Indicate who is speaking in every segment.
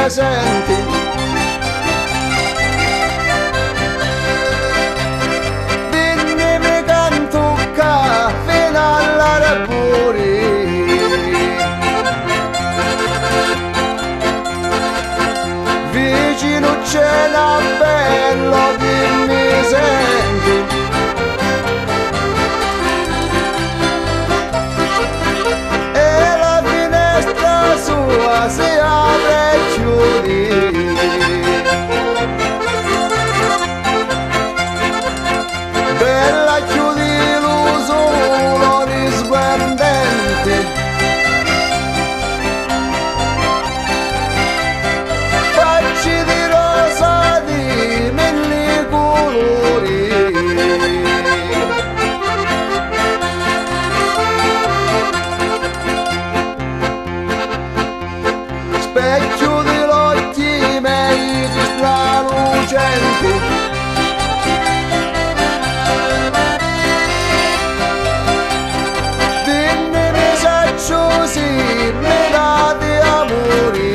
Speaker 1: mi senti? Dimmi mi cantucca fino all'araburi. Vicino c'è la bello che mi senti? E la finestra sua si apre e chiudi. Bella chiudi l'uso risplendente. Facci di rosa di mille colori. Specchio di occhi miei stralucenti. Dimmi mi saccio sì, mi date amori.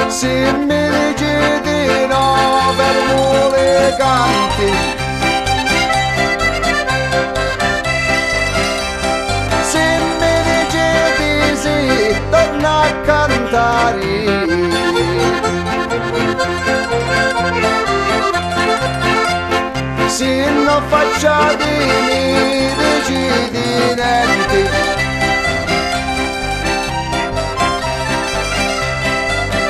Speaker 1: Se mi dici di no per mule canti, se mi dici di sì torna a cantare. Se non facciatemi decidi niente.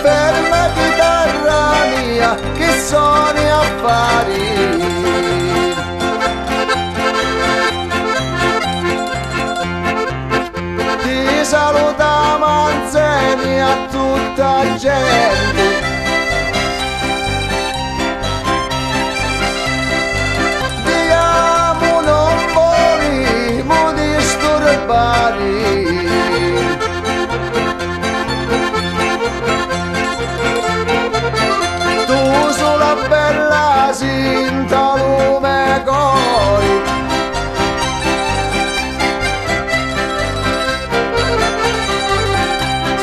Speaker 1: Ferma chitarra mia che sono affari. Ti saluta Manzeni a tutta gente. Diciamo non volemo disturbare. Tu sulla bella sinta lume cori.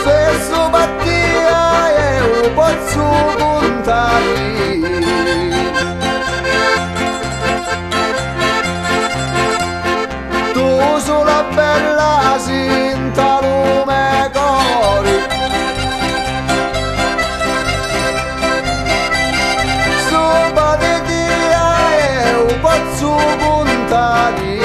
Speaker 1: Spesso battia e un pozzo puntare. Tu sulla bella sinta lume cori. Sopa di dia e un pozzo puntare.